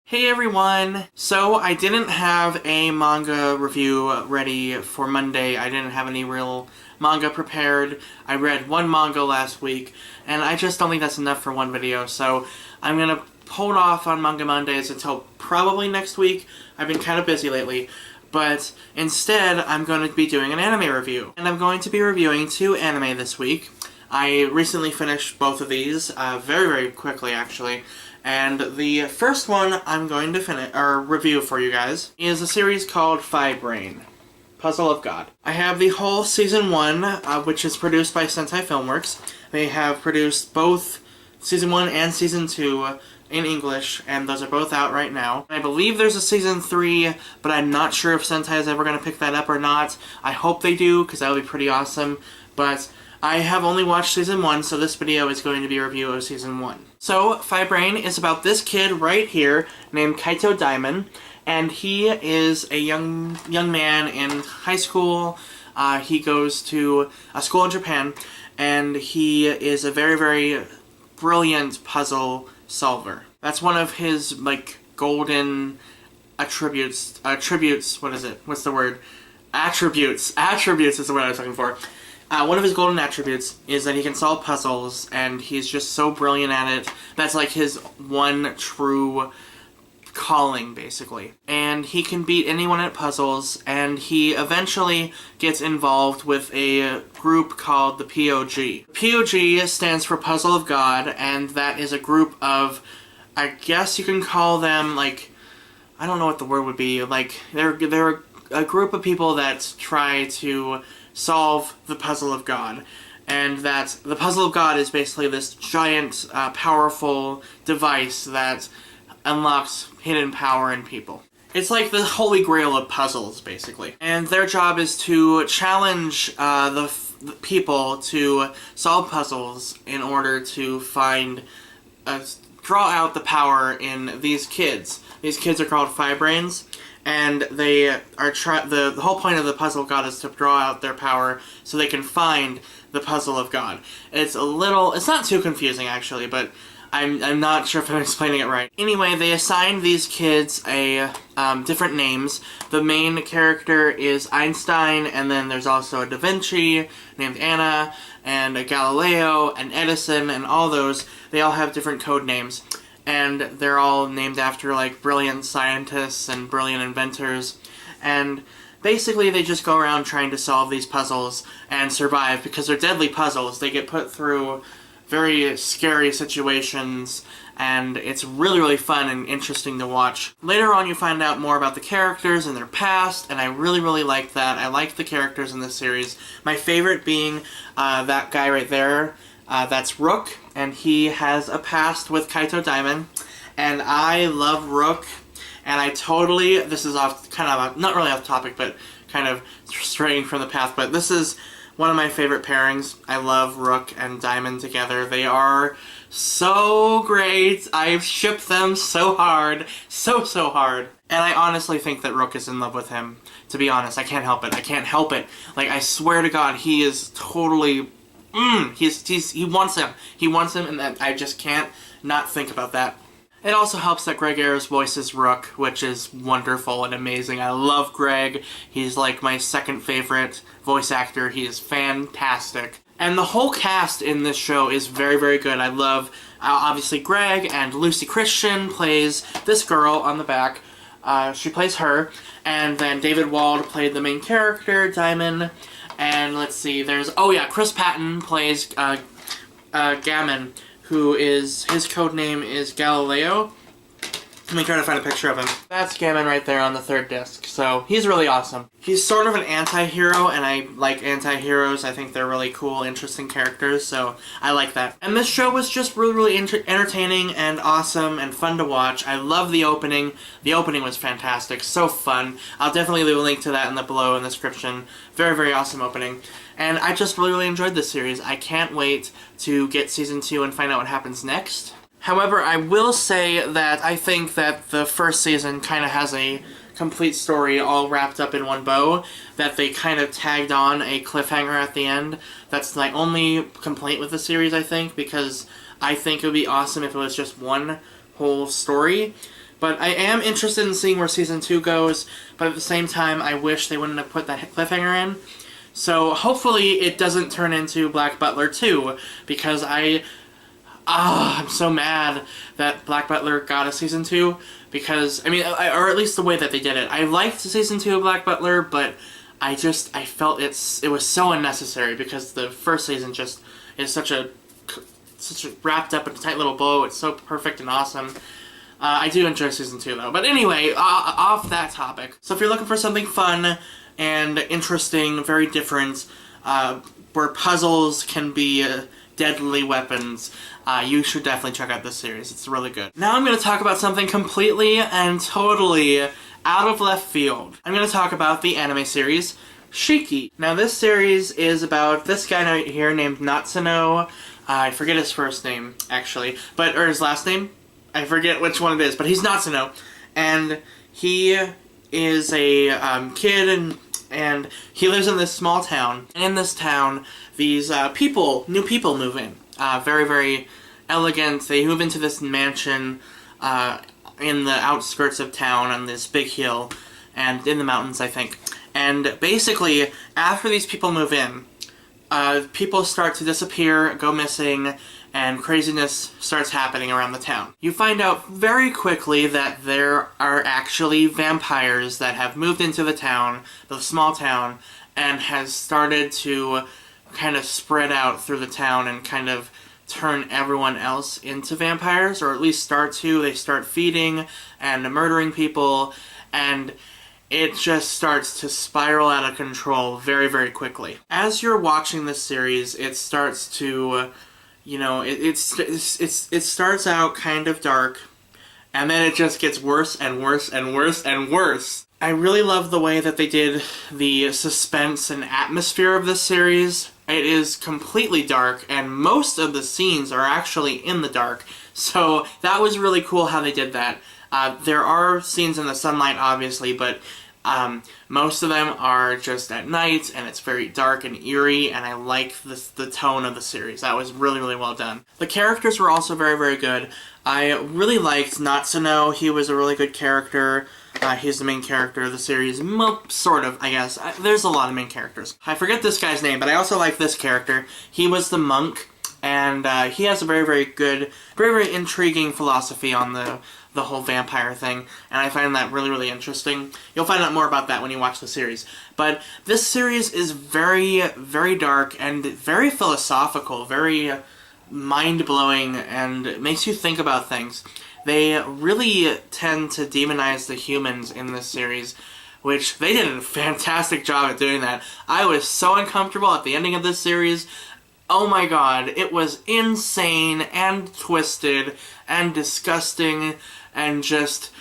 Hey everyone! So I didn't have a manga review ready for Monday. I didn't have any real manga prepared. I read one manga last week, and I just don't think that's enough for one video, so I'm gonna hold off on Manga Mondays until probably next week. I've been kind of busy lately, but instead I'm going to be doing an anime review. And I'm going to be reviewing two anime this week. I recently finished both of these, very quickly actually. And the first one I'm going to review for you guys is a series called Phi Brain, Puzzle of God. I have the whole season 1, which is produced by Sentai Filmworks. They have produced both season 1 and season 2 in English, and those are both out right now. I believe there's a season 3, but I'm not sure if Sentai is ever going to pick that up or not. I hope they do, because that would be pretty awesome, but I have only watched season 1, so this video is going to be a review of season 1. So, Phi Brain is about this kid right here named Kaito Diamond, and he is a young man in high school. He goes to a school in Japan, and he is a very brilliant puzzle solver. That's one of his, golden attributes, what is it? What's the word? Attributes is the word I was looking for. One of his golden attributes is that he can solve puzzles, and he's just so brilliant at it. That's like his one true calling, basically. And he can beat anyone at puzzles, and he eventually gets involved with a group called the POG. POG stands for Puzzle of God, and that is a group of, I guess you can call them, I don't know what the word would be, they're a group of people that try to solve the Puzzle of God. And that the Puzzle of God is basically this giant, powerful device that unlocks hidden power in people. It's like the holy grail of puzzles, basically. And their job is to challenge the people to solve puzzles in order to draw out the power in these kids. These kids are called Phi Brains, and they are the whole point of the Puzzle of God is to draw out their power so they can find the Puzzle of God. It's not too confusing actually, but I'm not sure if I'm explaining it right. Anyway, they assigned these kids different names. The main character is Einstein, and then there's also a Da Vinci named Anna, and a Galileo, and Edison, and all those. They all have different code names. And they're all named after, brilliant scientists and brilliant inventors. And basically they just go around trying to solve these puzzles and survive, because they're deadly puzzles. They get put through very scary situations, and it's really fun and interesting to watch. Later on you find out more about the characters and their past, and I really like that. I like the characters in this series. My favorite being that guy right there. That's Rook, and he has a past with Kaito Diamond, and I love Rook, and this is not really off topic, but kind of straying from the path, but this is one of my favorite pairings. I love Rook and Diamond together. They are so great. I've shipped them so hard. So hard. And I honestly think that Rook is in love with him. To be honest, I can't help it. I swear to God, he is totally... he wants him. He wants him, and I just can't not think about that. It also helps that Greg Ayres voices Rook, which is wonderful and amazing. I love Greg. He's my second favorite voice actor. He is fantastic. And the whole cast in this show is very good. I love, obviously, Greg, and Lucy Christian plays this girl on the back. She plays her. And then David Wald played the main character, Diamond. And let's see, Chris Patton plays Gammon, his code name is Galileo. Let me try to find a picture of him. That's Gammon right there on the third disc, so he's really awesome. He's sort of an anti-hero, and I like anti-heroes. I think they're really cool, interesting characters, so I like that. And this show was just really entertaining and awesome and fun to watch. I love the opening. The opening was fantastic, so fun. I'll definitely leave a link to that below in the description. Very awesome opening. And I just really enjoyed this series. I can't wait to get season 2 and find out what happens next. However, I will say that I think that the first season kind of has a complete story all wrapped up in one bow, that they kind of tagged on a cliffhanger at the end. That's my only complaint with the series, I think, because I think it would be awesome if it was just one whole story. But I am interested in seeing where Season 2 goes, but at the same time, I wish they wouldn't have put that cliffhanger in. So hopefully it doesn't turn into Black Butler 2, because I'm so mad that Black Butler got a Season 2, because, I mean, or at least the way that they did it. I liked Season 2 of Black Butler, but I felt it was so unnecessary, because the first season just is such a wrapped up in a tight little bow. It's so perfect and awesome. I do enjoy Season 2, though. But anyway, off that topic. So if you're looking for something fun and interesting, very different, where puzzles can be deadly weapons, you should definitely check out this series. It's really good. Now I'm going to talk about something completely and totally out of left field. I'm going to talk about the anime series Shiki. Now this series is about this guy right here named Natsuno. I forget his first name, actually, or his last name. I forget which one it is, but he's Natsuno. And he is a kid, and he lives in this small town. And in this town, these new people move in. Very, very elegant. They move into this mansion in the outskirts of town on this big hill, and in the mountains, I think. And basically, after these people move in, people start to disappear, go missing, and craziness starts happening around the town. You find out very quickly that there are actually vampires that have moved into the town, the small town, and has started to kind of spread out through the town and kind of turn everyone else into vampires, or at least start to. They start feeding and murdering people, and it just starts to spiral out of control very, very quickly. As you're watching this series, it starts to, it starts out kind of dark, and then it just gets worse and worse and worse and worse. I really love the way that they did the suspense and atmosphere of this series. It is completely dark, and most of the scenes are actually in the dark, so that was really cool how they did that. There are scenes in the sunlight, obviously, but most of them are just at night, and it's very dark and eerie, and I like the tone of the series. That was really, really well done. The characters were also very, very good. I really liked Natsuno. He was a really good character. He's the main character of the series. Well, sort of, I guess. There's a lot of main characters. I forget this guy's name, but I also like this character. He was the monk, and he has a very, very good, very, very intriguing philosophy on the whole vampire thing, and I find that really, really interesting. You'll find out more about that when you watch the series. But this series is very, very dark and very philosophical, very mind-blowing, and makes you think about things. They really tend to demonize the humans in this series, which they did a fantastic job at doing that. I was so uncomfortable at the ending of this series. Oh my god, it was insane and twisted and disgusting, and just,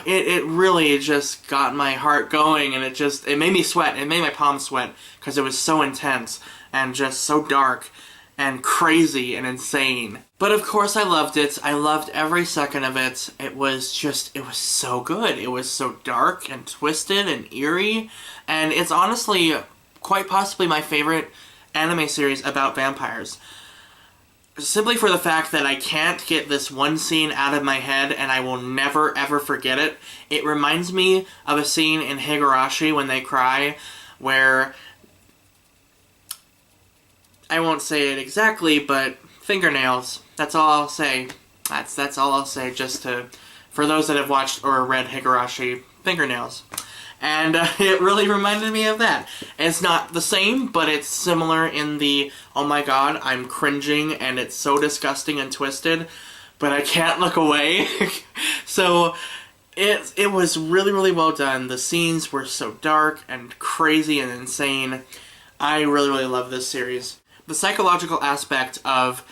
it really just got my heart going, and it made me sweat. It made my palms sweat, because it was so intense and just so dark and crazy and insane. But of course I loved it. I loved every second of it. It was so good. It was so dark and twisted and eerie, and it's honestly quite possibly my favorite anime series about vampires. Simply for the fact that I can't get this one scene out of my head, and I will never ever forget it. It reminds me of a scene in Higurashi when they cry, where, I won't say it exactly, but fingernails. That's all I'll say. That's all I'll say, just for those that have watched or read Higurashi, fingernails. And it really reminded me of that. It's not the same, but it's similar in the, oh my god, I'm cringing and it's so disgusting and twisted, but I can't look away. So it was really, really well done. The scenes were so dark and crazy and insane. I really, really love this series. The psychological aspect of,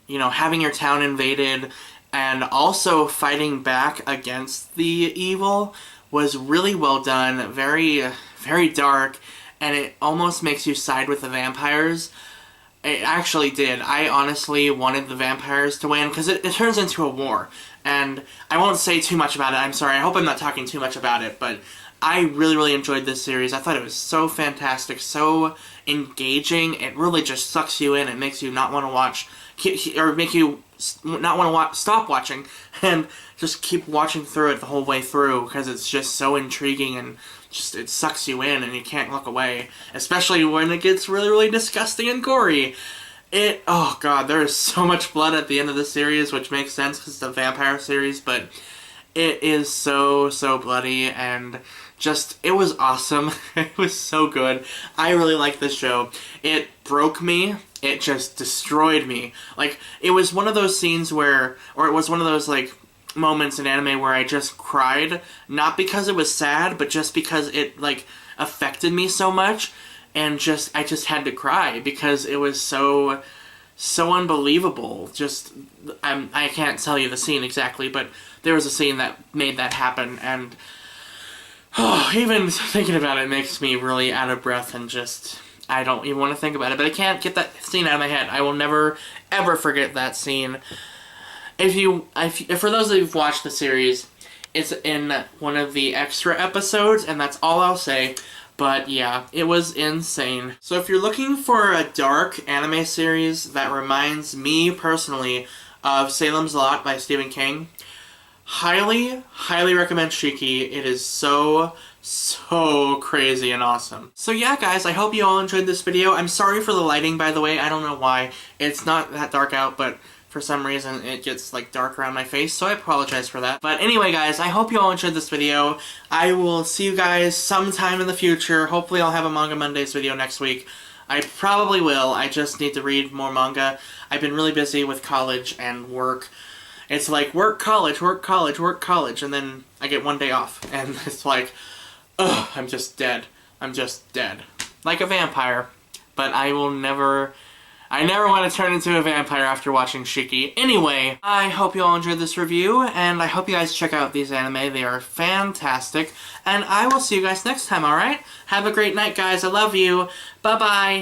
having your town invaded and also fighting back against the evil was really well done, very, very dark, and it almost makes you side with the vampires. It actually did. I honestly wanted the vampires to win, because it turns into a war, and I won't say too much about it. I'm sorry, I hope I'm not talking too much about it, but I really, really enjoyed this series. I thought it was so fantastic, so engaging. It really just sucks you in. It makes you not want to watch, or make you not want to stop watching and just keep watching through it the whole way through, because it's just so intriguing and just it sucks you in and you can't look away, especially when it gets really, really disgusting and gory. Oh god, there is so much blood at the end of the series, which makes sense because it's a vampire series, but it is so, so bloody, and just, it was awesome. It was so good. I really liked this show. It broke me. It just destroyed me. Like, it was one of those scenes where, or it was one of those, like, moments in anime where I just cried, not because it was sad, but just because it, like, affected me so much. And I just had to cry because it was so unbelievable. Just, I can't tell you the scene exactly, but there was a scene that made that happen, and even thinking about it makes me really out of breath, and just, I don't even want to think about it, but I can't get that scene out of my head. I will never, ever forget that scene. For those of you who've watched the series, it's in one of the extra episodes, and that's all I'll say. But yeah, it was insane. So if you're looking for a dark anime series that reminds me personally of Salem's Lot by Stephen King, highly, highly recommend Shiki. It is so, so crazy and awesome. So yeah, guys, I hope you all enjoyed this video. I'm sorry for the lighting, by the way. I don't know why. It's not that dark out, but for some reason it gets like dark around my face, so I apologize for that. But anyway, guys, I hope you all enjoyed this video. I will see you guys sometime in the future. Hopefully I'll have a Manga Mondays video next week. I probably will. I just need to read more manga. I've been really busy with college and work. It's like work, college, work, college, work, college, and then I get one day off. And it's like, ugh, I'm just dead. I'm just dead. Like a vampire. But I never want to turn into a vampire after watching Shiki. Anyway, I hope you all enjoyed this review, and I hope you guys check out these anime. They are fantastic. And I will see you guys next time, alright? Have a great night, guys. I love you. Bye-bye.